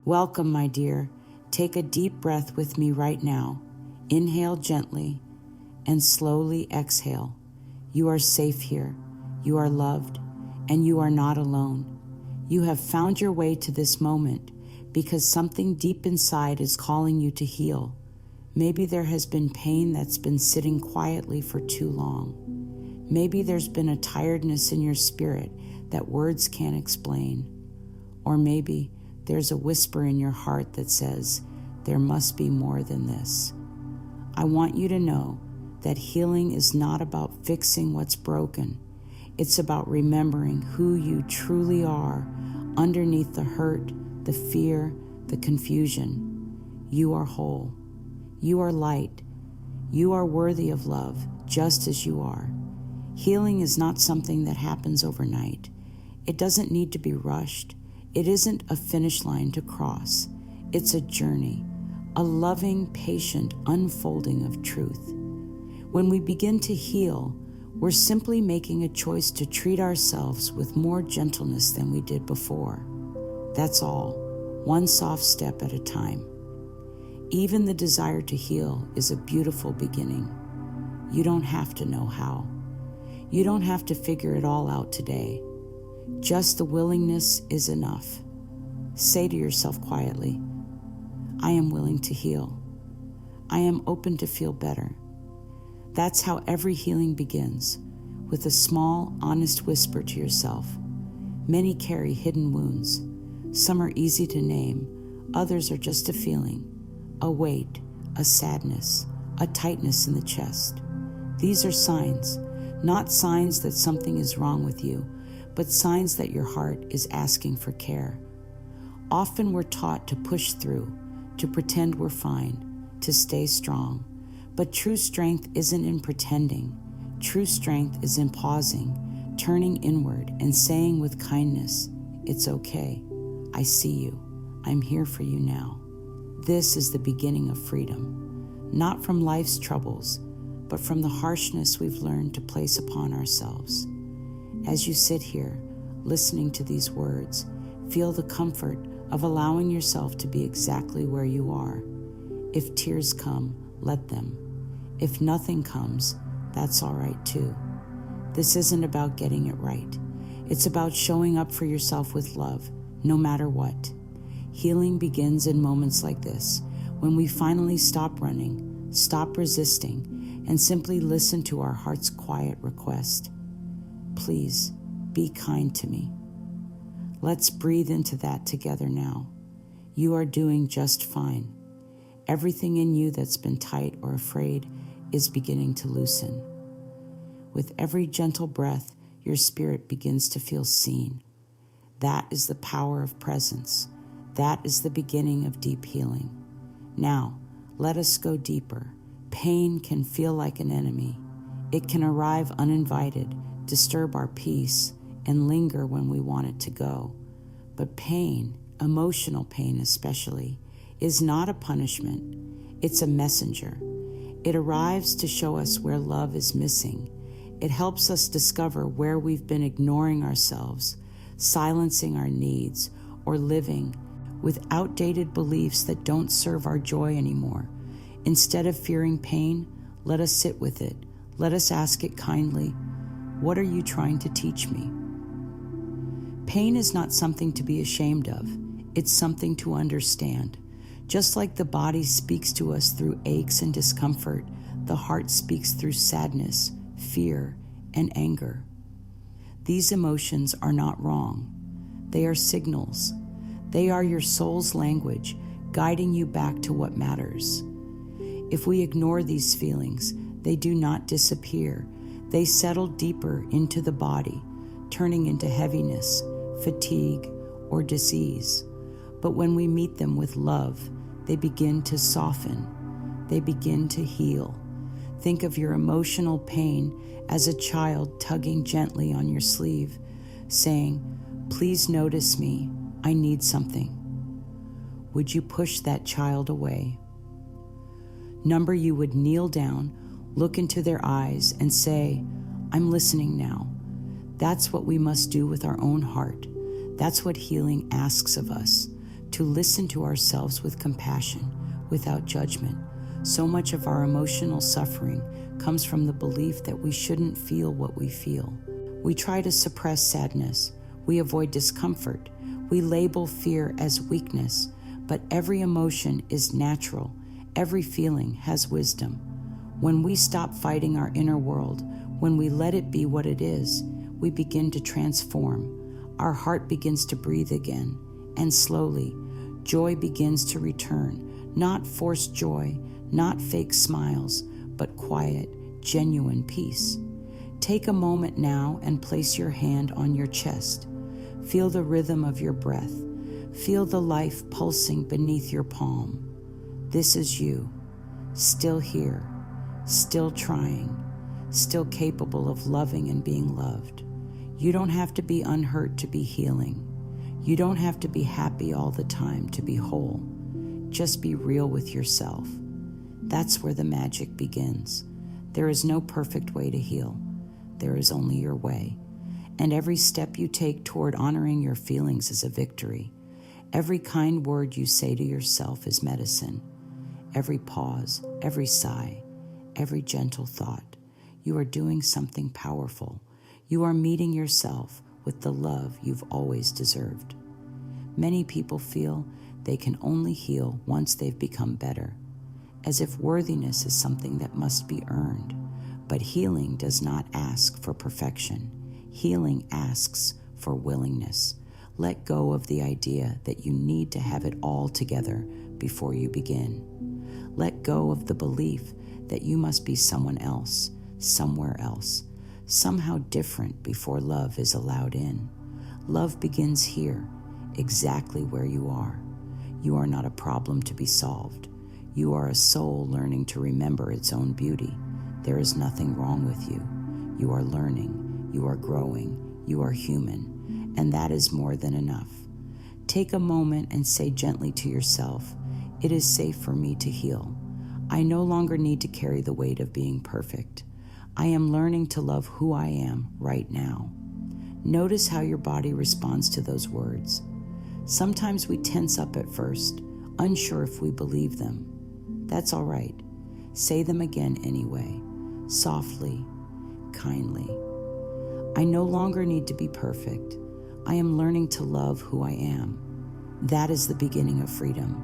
Welcome, my dear. Take a deep breath with me right now. Inhale gently and slowly exhale. You are safe here. You are loved, and you are not alone. You have found your way to this moment because something deep inside is calling you to heal. Maybe there has been pain that's been sitting quietly for too long. Maybe there's been a tiredness in your spirit that words can't explain. Or maybe there's a whisper in your heart that says, there must be more than this. I want you to know that healing is not about fixing what's broken. It's about remembering who you truly are underneath the hurt, the fear, the confusion. You are whole. You are light. You are worthy of love, just as you are. Healing is not something that happens overnight. It doesn't need to be rushed. It isn't a finish line to cross. It's a journey, a loving, patient unfolding of truth. When we begin to heal, we're simply making a choice to treat ourselves with more gentleness than we did before. That's all, one soft step at a time. Even the desire to heal is a beautiful beginning. You don't have to know how. You don't have to figure it all out today. Just the willingness is enough. Say to yourself quietly, I am willing to heal. I am open to feel better. That's how every healing begins, with a small, honest whisper to yourself. Many carry hidden wounds. Some are easy to name. Others are just a feeling, a weight, a sadness, a tightness in the chest. These are signs, not signs that something is wrong with you, but signs that your heart is asking for care. Often we're taught to push through, to pretend we're fine, to stay strong. But true strength isn't in pretending. True strength is in pausing, turning inward, and saying with kindness, it's okay. I see you. I'm here for you now. This is the beginning of freedom, not from life's troubles, but from the harshness we've learned to place upon ourselves. As you sit here, listening to these words, feel the comfort of allowing yourself to be exactly where you are. If tears come, let them. If nothing comes, that's all right too. This isn't about getting it right. It's about showing up for yourself with love, no matter what. Healing begins in moments like this, when we finally stop running, stop resisting, and simply listen to our heart's quiet request. Please, be kind to me. Let's breathe into that together now. You are doing just fine. Everything in you that's been tight or afraid is beginning to loosen. With every gentle breath, your spirit begins to feel seen. That is the power of presence. That is the beginning of deep healing. Now, let us go deeper. Pain can feel like an enemy. It can arrive uninvited, disturb our peace, and linger when we want it to go. But pain, emotional pain especially, is not a punishment. It's a messenger. It arrives to show us where love is missing. It helps us discover where we've been ignoring ourselves, silencing our needs, or living with outdated beliefs that don't serve our joy anymore. Instead of fearing pain, let us sit with it. Let us ask it kindly, what are you trying to teach me? Pain is not something to be ashamed of. It's something to understand. Just like the body speaks to us through aches and discomfort, the heart speaks through sadness, fear, and anger. These emotions are not wrong. They are signals. They are your soul's language, guiding you back to what matters. If we ignore these feelings, they do not disappear. They settle deeper into the body, turning into heaviness, fatigue, or disease. But when we meet them with love, they begin to soften. They begin to heal. Think of your emotional pain as a child tugging gently on your sleeve, saying, "Please notice me. I need something." Would you push that child away? Number, you would kneel down, look into their eyes, and say, "I'm listening now." That's what we must do with our own heart. That's what healing asks of us, to listen to ourselves with compassion, without judgment. So much of our emotional suffering comes from the belief that we shouldn't feel what we feel. We try to suppress sadness. We avoid discomfort. We label fear as weakness. But every emotion is natural. Every feeling has wisdom. When we stop fighting our inner world, when we let it be what it is, we begin to transform. Our heart begins to breathe again, and slowly, joy begins to return. Not forced joy, not fake smiles, but quiet, genuine peace. Take a moment now and place your hand on your chest. Feel the rhythm of your breath. Feel the life pulsing beneath your palm. This is you, still here, still trying, still capable of loving and being loved. You don't have to be unhurt to be healing. You don't have to be happy all the time to be whole. Just be real with yourself. That's where the magic begins. There is no perfect way to heal. There is only your way. And every step you take toward honoring your feelings is a victory. Every kind word you say to yourself is medicine. Every pause, every sigh, every gentle thought. You are doing something powerful. You are meeting yourself with the love you've always deserved. Many people feel they can only heal once they've become better, as if worthiness is something that must be earned. But healing does not ask for perfection. Healing asks for willingness. Let go of the idea that you need to have it all together before you begin. Let go of the belief that you must be someone else, somewhere else, somehow different before love is allowed in. Love begins here, exactly where you are. You are not a problem to be solved. You are a soul learning to remember its own beauty. There is nothing wrong with you. You are learning, you are growing, you are human, and that is more than enough. Take a moment and say gently to yourself, "It is safe for me to heal. I no longer need to carry the weight of being perfect. I am learning to love who I am right now." Notice how your body responds to those words. Sometimes we tense up at first, unsure if we believe them. That's all right. Say them again anyway, softly, kindly. I no longer need to be perfect. I am learning to love who I am. That is the beginning of freedom.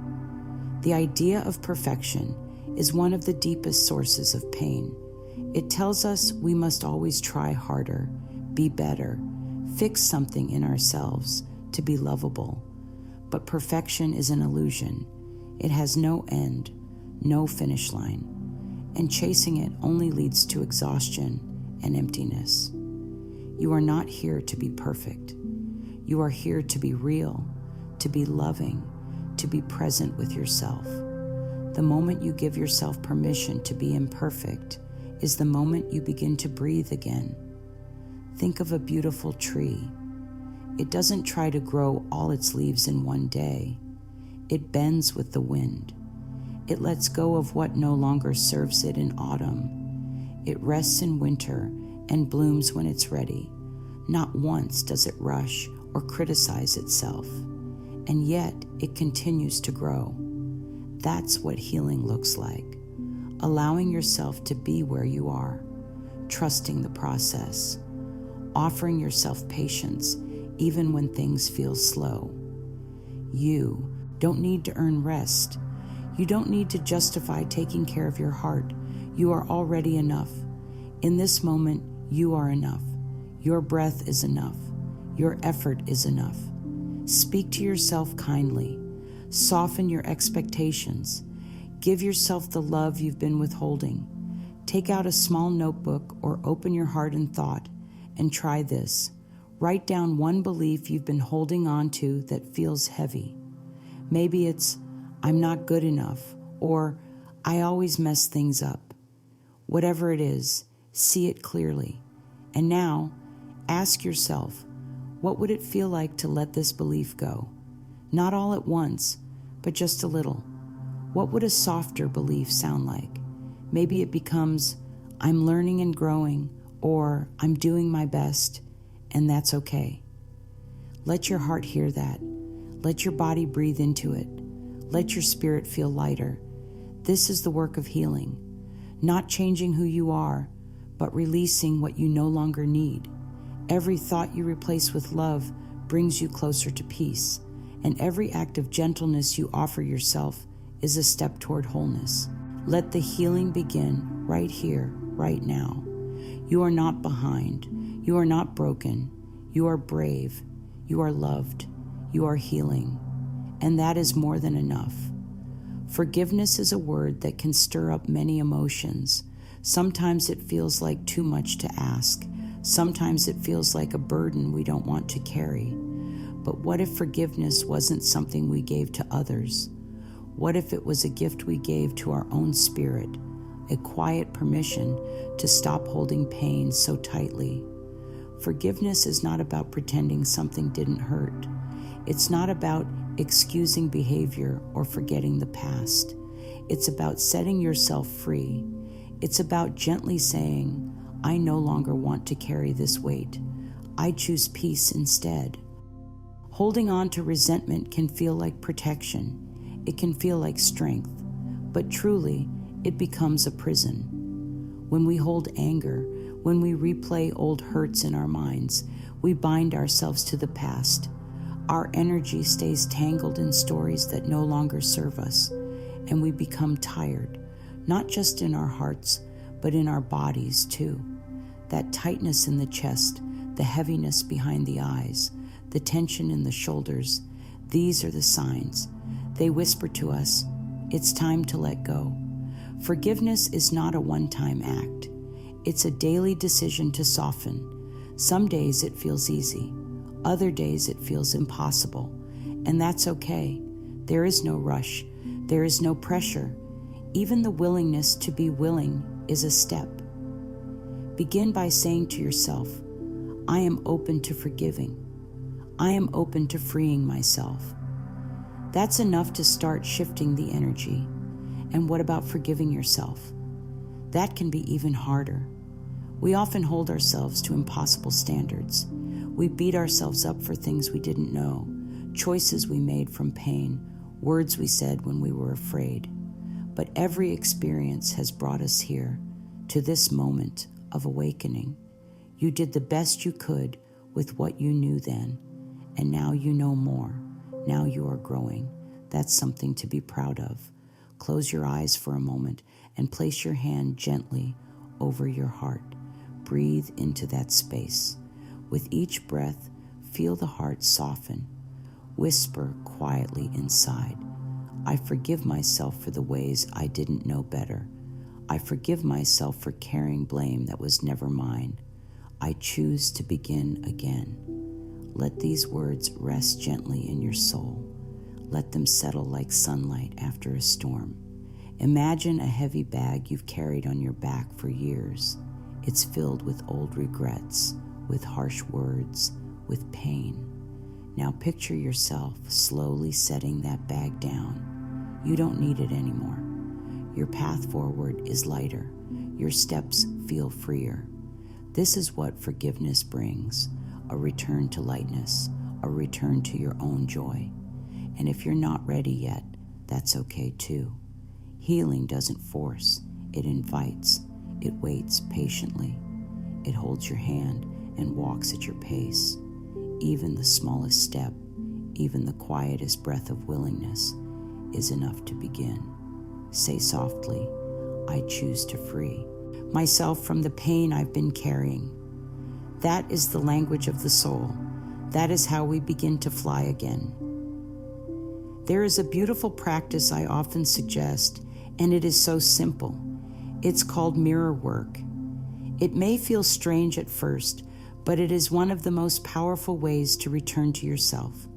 The idea of perfection is one of the deepest sources of pain. It tells us we must always try harder, be better, fix something in ourselves to be lovable. But perfection is an illusion. It has no end, no finish line, and chasing it only leads to exhaustion and emptiness. You are not here to be perfect. You are here to be real, to be loving, to be present with yourself. The moment you give yourself permission to be imperfect is the moment you begin to breathe again. Think of a beautiful tree. It doesn't try to grow all its leaves in one day. It bends with the wind. It lets go of what no longer serves it in autumn. It rests in winter and blooms when it's ready. Not once does it rush or criticize itself, and yet it continues to grow. That's what healing looks like. Allowing yourself to be where you are, trusting the process, offering yourself patience even when things feel slow. You don't need to earn rest. You don't need to justify taking care of your heart. You are already enough. In this moment, you are enough. Your breath is enough. Your effort is enough. Speak to yourself kindly. Soften your expectations. Give yourself the love you've been withholding. Take out a small notebook or open your heart and thought and try this. Write down one belief you've been holding on to that feels heavy. Maybe it's, "I'm not good enough," or "I always mess things up." Whatever it is, see it clearly. And now, ask yourself, what would it feel like to let this belief go? Not all at once, but just a little. What would a softer belief sound like? Maybe it becomes, "I'm learning and growing," or "I'm doing my best," and that's okay. Let your heart hear that. Let your body breathe into it. Let your spirit feel lighter. This is the work of healing, not changing who you are, but releasing what you no longer need. Every thought you replace with love brings you closer to peace, and every act of gentleness you offer yourself is a step toward wholeness. Let the healing begin right here, right now. You are not behind. You are not broken. You are brave. You are loved. You are healing. And that is more than enough. Forgiveness is a word that can stir up many emotions. Sometimes it feels like too much to ask. Sometimes it feels like a burden we don't want to carry. But what if forgiveness wasn't something we gave to others? What if it was a gift we gave to our own spirit, a quiet permission to stop holding pain so tightly? Forgiveness is not about pretending something didn't hurt. It's not about excusing behavior or forgetting the past. It's about setting yourself free. It's about gently saying, I no longer want to carry this weight. I choose peace instead. Holding on to resentment can feel like protection. It can feel like strength, but truly, it becomes a prison. When we hold anger, when we replay old hurts in our minds, we bind ourselves to the past. Our energy stays tangled in stories that no longer serve us, and we become tired, not just in our hearts, but in our bodies too. That tightness in the chest, the heaviness behind the eyes, the tension in the shoulders, these are the signs. They whisper to us, it's time to let go. Forgiveness is not a one-time act. It's a daily decision to soften. Some days it feels easy. Other days it feels impossible. And that's okay. There is no rush. There is no pressure. Even the willingness to be willing is a step. Begin by saying to yourself, I am open to forgiving. I am open to freeing myself. That's enough to start shifting the energy. And what about forgiving yourself? That can be even harder. We often hold ourselves to impossible standards. We beat ourselves up for things we didn't know, choices we made from pain, words we said when we were afraid. But every experience has brought us here, to this moment of awakening. You did the best you could with what you knew then, and now you know more. Now you are growing. That's something to be proud of. Close your eyes for a moment and place your hand gently over your heart. Breathe into that space. With each breath, feel the heart soften. Whisper quietly inside, I forgive myself for the ways I didn't know better. I forgive myself for carrying blame that was never mine. I choose to begin again. Let these words rest gently in your soul. Let them settle like sunlight after a storm. Imagine a heavy bag you've carried on your back for years. It's filled with old regrets, with harsh words, with pain. Now picture yourself slowly setting that bag down. You don't need it anymore. Your path forward is lighter. Your steps feel freer. This is what forgiveness brings, a return to lightness, a return to your own joy. And if you're not ready yet, that's okay too. Healing doesn't force, it invites. It waits patiently. It holds your hand and walks at your pace. Even the smallest step, even the quietest breath of willingness is enough to begin. Say softly, I choose to free myself from the pain I've been carrying. That is the language of the soul. That is how we begin to fly again. There is a beautiful practice I often suggest, and it is so simple. It's called mirror work. It may feel strange at first, but it is one of the most powerful ways to return to yourself.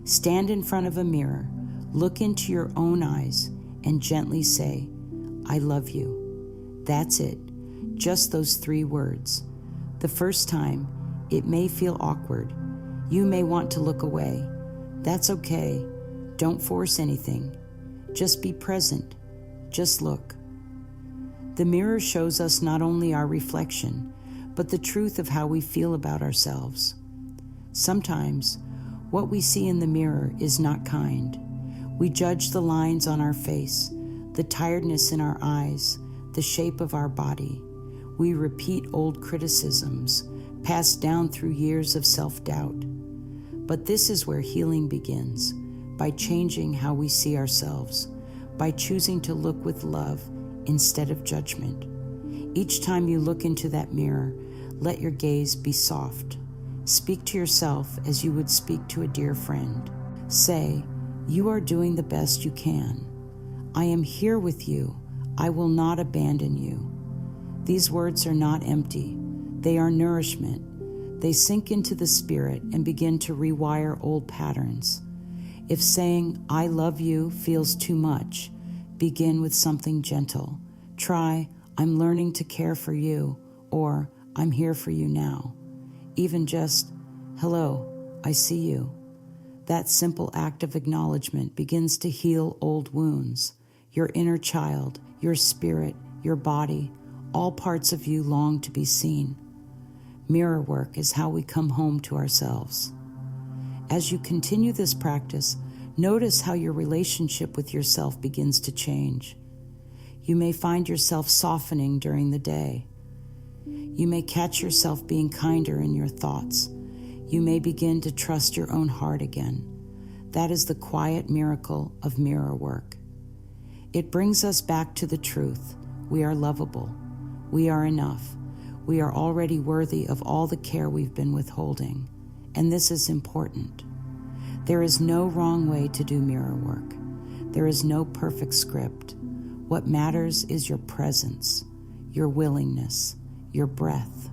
Stand in front of a mirror, look into your own eyes, and gently say, I love you. That's it, just those 3 words. The first time, it may feel awkward. You may want to look away. That's okay. Don't force anything. Just be present. Just look. The mirror shows us not only our reflection, but the truth of how we feel about ourselves. Sometimes What we see in the mirror is not kind. We judge the lines on our face, the tiredness in our eyes, the shape of our body. We repeat old criticisms, passed down through years of self-doubt. But this is where healing begins, by changing how we see ourselves, by choosing to look with love instead of judgment. Each time you look into that mirror, let your gaze be soft. Speak to yourself as you would speak to a dear friend. Say, "You are doing the best you can. I am here with you. I will not abandon you." These words are not empty. They are nourishment. They sink into the spirit and begin to rewire old patterns. If saying, "I love you" feels too much, begin with something gentle. Try, "I'm learning to care for you," or "I'm here for you now." Even just, "Hello, I see you." That simple act of acknowledgement begins to heal old wounds. Your inner child, your spirit, your body, all parts of you long to be seen. Mirror work is how we come home to ourselves. As you continue this practice, notice how your relationship with yourself begins to change. You may find yourself softening during the day. You may catch yourself being kinder in your thoughts. You may begin to trust your own heart again. That is the quiet miracle of mirror work. It brings us back to the truth. We are lovable. We are enough. We are already worthy of all the care we've been withholding. And this is important. There is no wrong way to do mirror work. There is no perfect script. What matters is your presence, your willingness, your breath.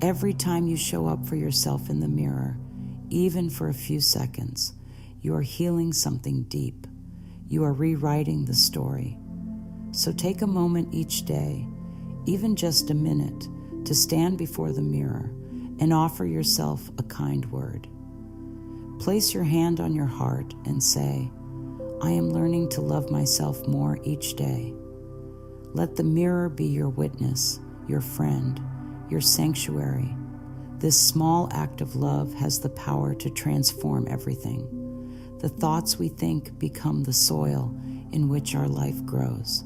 Every time you show up for yourself in the mirror, even for a few seconds, you are healing something deep. You are rewriting the story. So take a moment each day, even just a minute, to stand before the mirror and offer yourself a kind word. Place your hand on your heart and say, "I am learning to love myself more each day." Let the mirror be your witness, your friend, your sanctuary. This small act of love has the power to transform everything. The thoughts we think become the soil in which our life grows.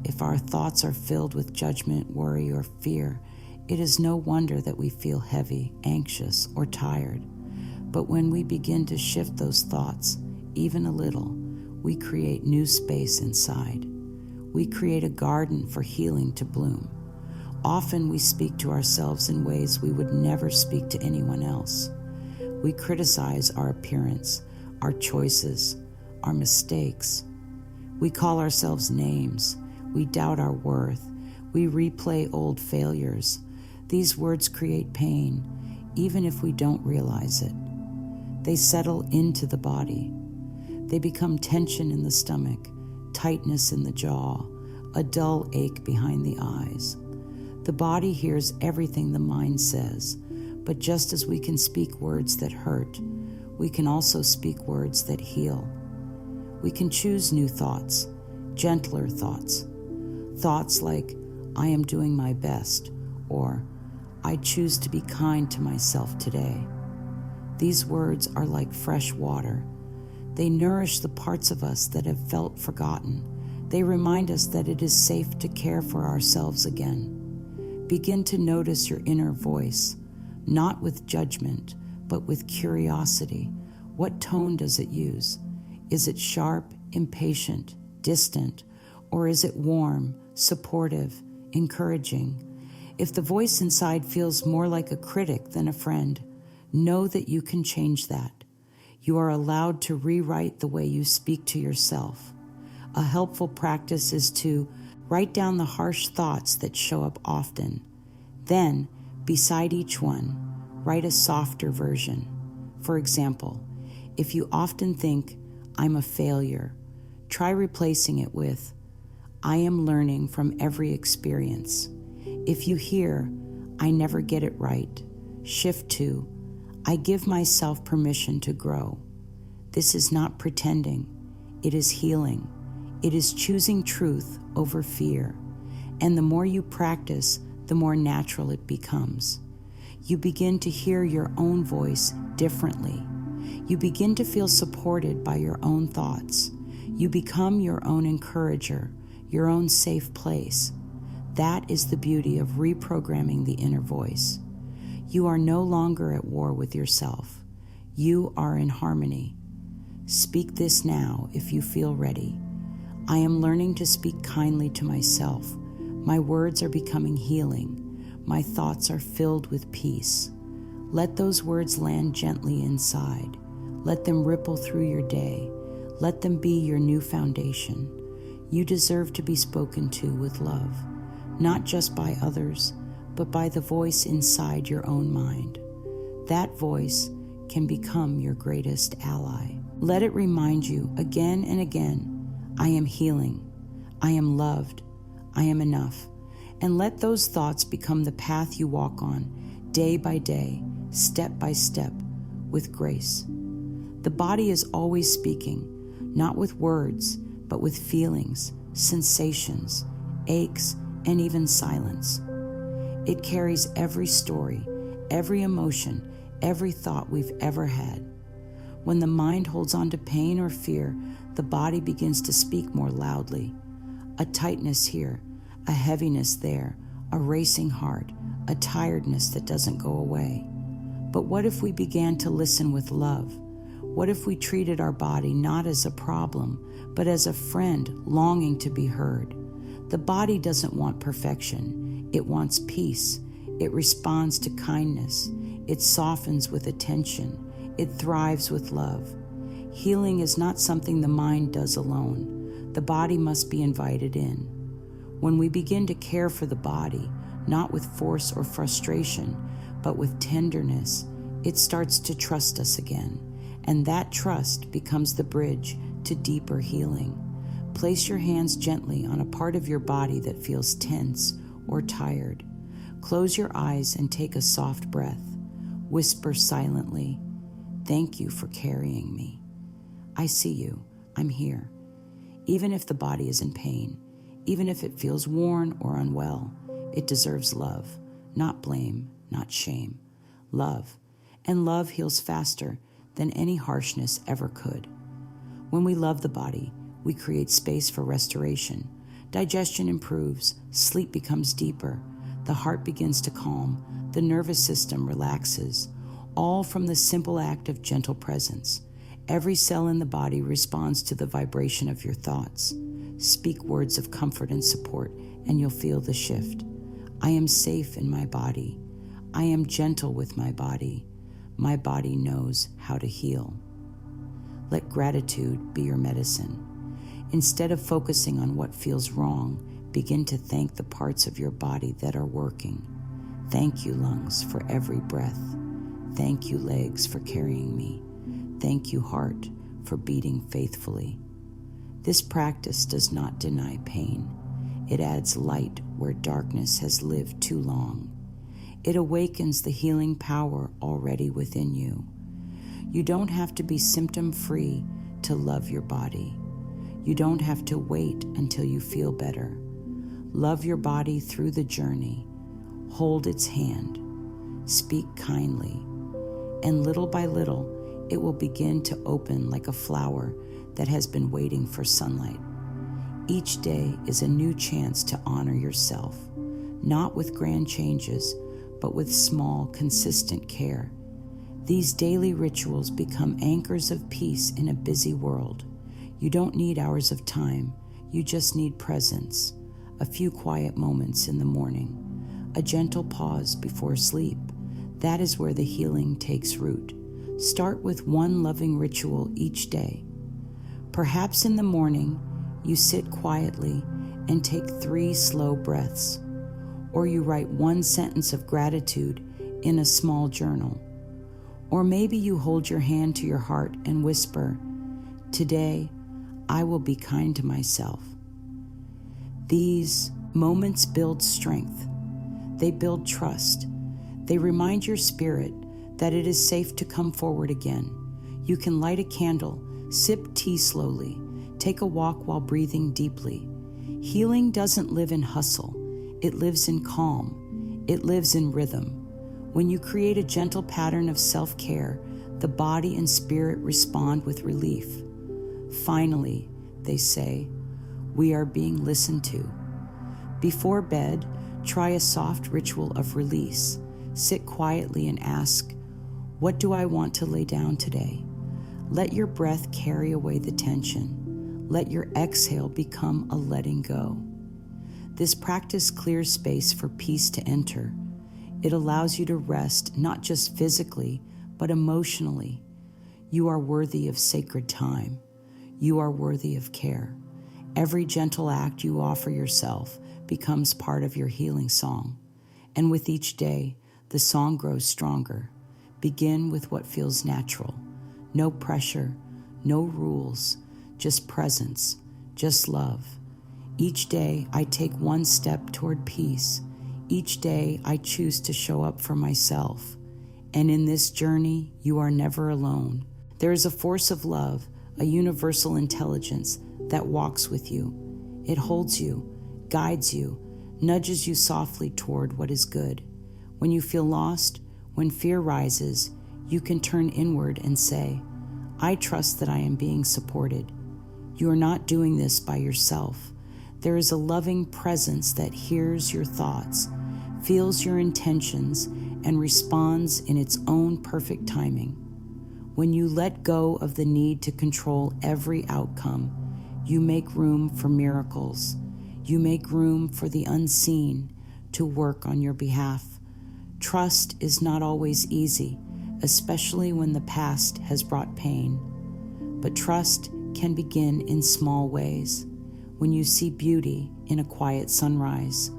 If our thoughts are filled with judgment, worry, or fear, it is no wonder that we feel heavy, anxious, or tired. But when we begin to shift those thoughts, even a little, we create new space inside. We create a garden for healing to bloom. Often we speak to ourselves in ways we would never speak to anyone else. We criticize our appearance, our choices, our mistakes. We call ourselves names. We doubt our worth. We replay old failures. These words create pain, even if we don't realize it. They settle into the body. They become tension in the stomach, tightness in the jaw, a dull ache behind the eyes. The body hears everything the mind says, but just as we can speak words that hurt, we can also speak words that heal. We can choose new thoughts, gentler thoughts. Thoughts like, "I am doing my best," or "I choose to be kind to myself today." These words are like fresh water. They nourish the parts of us that have felt forgotten. They remind us that it is safe to care for ourselves again. Begin to notice your inner voice, not with judgment, but with curiosity. What tone does it use? Is it sharp, impatient, distant, or is it warm, supportive, encouraging? If the voice inside feels more like a critic than a friend, know that you can change that. You are allowed to rewrite the way you speak to yourself. A helpful practice is to write down the harsh thoughts that show up often. Then, beside each one, write a softer version. For example, if you often think, "I'm a failure," try replacing it with, "I am learning from every experience." If you hear, "I never get it right," shift to, "I give myself permission to grow." This is not pretending. It is healing. It is choosing truth over fear. And the more you practice, the more natural it becomes. You begin to hear your own voice differently. You begin to feel supported by your own thoughts. You become your own encourager, your own safe place. That is the beauty of reprogramming the inner voice. You are no longer at war with yourself. You are in harmony. Speak this now if you feel ready. I am learning to speak kindly to myself. My words are becoming healing. My thoughts are filled with peace. Let those words land gently inside. Let them ripple through your day. Let them be your new foundation. You deserve to be spoken to with love, not just by others, but by the voice inside your own mind. That voice can become your greatest ally. Let it remind you again and again, I am healing, I am loved, I am enough. And let those thoughts become the path you walk on, day by day, step by step, with grace. The body is always speaking, not with words, but with feelings, sensations, aches, and even silence. It carries every story, every emotion, every thought we've ever had. When the mind holds on to pain or fear, the body begins to speak more loudly. A tightness here, a heaviness there, a racing heart, a tiredness that doesn't go away. But what if we began to listen with love? What if we treated our body not as a problem, but as a friend longing to be heard? The body doesn't want perfection. It wants peace. It responds to kindness. It softens with attention. It thrives with love. Healing is not something the mind does alone. The body must be invited in. When we begin to care for the body, not with force or frustration, but with tenderness, it starts to trust us again. And that trust becomes the bridge to deeper healing. Place your hands gently on a part of your body that feels tense or tired. Close your eyes and take a soft breath. Whisper silently, "Thank you for carrying me. I see you. I'm here." Even if the body is in pain, even if it feels worn or unwell, it deserves love, not blame, not shame. Love. And love heals faster than any harshness ever could. When we love the body, we create space for restoration. Digestion improves, sleep becomes deeper, the heart begins to calm, the nervous system relaxes, all from the simple act of gentle presence. Every cell in the body responds to the vibration of your thoughts. Speak words of comfort and support, and you'll feel the shift. I am safe in my body. I am gentle with my body. My body knows how to heal. Let gratitude be your medicine. Instead of focusing on what feels wrong, begin to thank the parts of your body that are working. Thank you, lungs, for every breath. Thank you, legs, for carrying me. Thank you, heart, for beating faithfully. This practice does not deny pain. It adds light where darkness has lived too long. It awakens the healing power already within you. You don't have to be symptom-free to love your body. You don't have to wait until you feel better. Love your body through the journey. Hold its hand. Speak kindly. And little by little, it will begin to open like a flower that has been waiting for sunlight. Each day is a new chance to honor yourself, not with grand changes, but with small, consistent care. These daily rituals become anchors of peace in a busy world. You don't need hours of time, you just need presence. A few quiet moments in the morning, a gentle pause before sleep. That is where the healing takes root. Start with one loving ritual each day. Perhaps in the morning, you sit quietly and take 3 slow breaths, or you write one sentence of gratitude in a small journal. Or maybe you hold your hand to your heart and whisper, "Today, I will be kind to myself." These moments build strength. They build trust. They remind your spirit that it is safe to come forward again. You can light a candle, sip tea slowly, take a walk while breathing deeply. Healing doesn't live in hustle. It lives in calm. It lives in rhythm. When you create a gentle pattern of self-care, The body and spirit respond with relief. Finally, they say, we are being listened to. Before bed, try a soft ritual of release. Sit quietly and ask, what do I want to lay down today? Let your breath carry away the tension. Let your exhale become a letting go. This practice clears space for peace to enter. It allows you to rest not just physically, but emotionally. You are worthy of sacred time. You are worthy of care. Every gentle act you offer yourself becomes part of your healing song. And with each day, the song grows stronger. Begin with what feels natural. No pressure, no rules, just presence, just love. Each day, I take one step toward peace. Each day, I choose to show up for myself. And in this journey, you are never alone. There is a force of love, a universal intelligence that walks with you. It holds you, guides you, nudges you softly toward what is good. When you feel lost, when fear rises, you can turn inward and say, I trust that I am being supported. You are not doing this by yourself. There is a loving presence that hears your thoughts, feels your intentions, and responds in its own perfect timing. When you let go of the need to control every outcome, you make room for miracles. You make room for the unseen to work on your behalf. Trust is not always easy, especially when the past has brought pain. But trust can begin in small ways. When you see beauty in a quiet sunrise,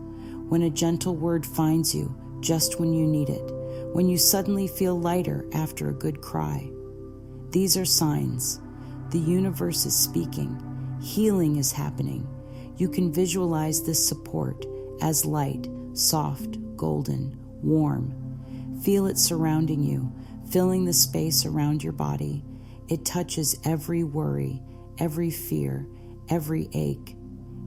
when a gentle word finds you just when you need it, when you suddenly feel lighter after a good cry. These are signs. The universe is speaking. Healing is happening. You can visualize this support as light, soft, golden, warm. Feel it surrounding you, filling the space around your body. It touches every worry, every fear, every ache.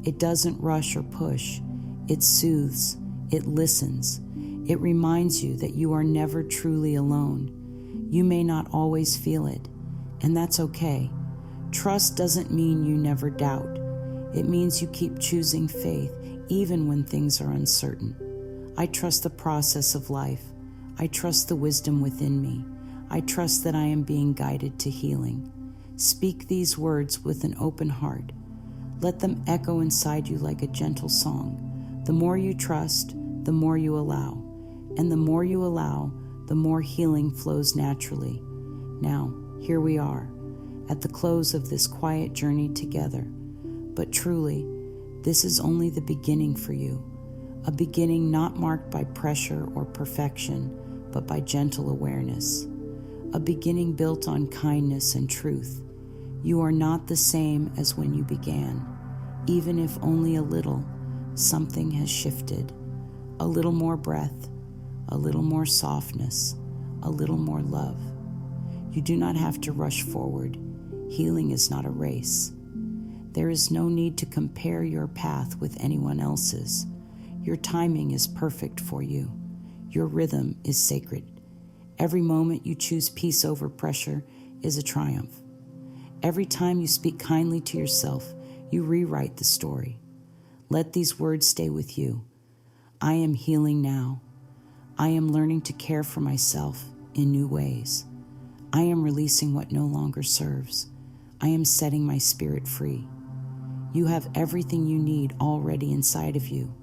It doesn't rush or push. It soothes. It listens. It reminds you that you are never truly alone. You may not always feel it, and that's okay. Trust doesn't mean you never doubt. It means you keep choosing faith even when things are uncertain. I trust the process of life. I trust the wisdom within me. I trust that I am being guided to healing. Speak these words with an open heart. Let them echo inside you like a gentle song. The more you trust, the more you allow. And the more you allow, the more healing flows naturally. Now, here we are, at the close of this quiet journey together. But truly, this is only the beginning for you. A beginning not marked by pressure or perfection, but by gentle awareness. A beginning built on kindness and truth. You are not the same as when you began. Even if only a little, something has shifted. A little more breath, a little more softness, a little more love. You do not have to rush forward. Healing is not a race. There is no need to compare your path with anyone else's. Your timing is perfect for you. Your rhythm is sacred. Every moment you choose peace over pressure is a triumph. Every time you speak kindly to yourself, you rewrite the story. Let these words stay with you. I am healing now. I am learning to care for myself in new ways. I am releasing what no longer serves. I am setting my spirit free. You have everything you need already inside of you.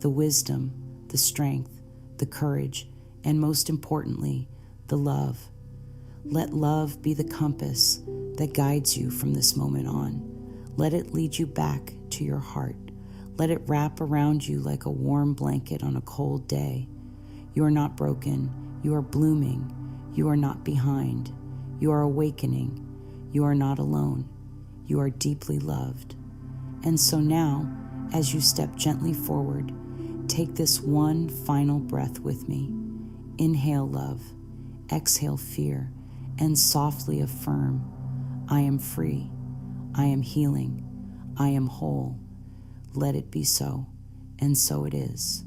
The wisdom, the strength, the courage, and most importantly, the love. Let love be the compass that guides you from this moment on. Let it lead you back to your heart. Let it wrap around you like a warm blanket on a cold day. You are not broken. You are blooming. You are not behind. You are awakening. You are not alone. You are deeply loved. And so now, as you step gently forward, take this one final breath with me. Inhale love, exhale fear, and softly affirm, I am free, I am healing, I am whole. Let it be so, and so it is.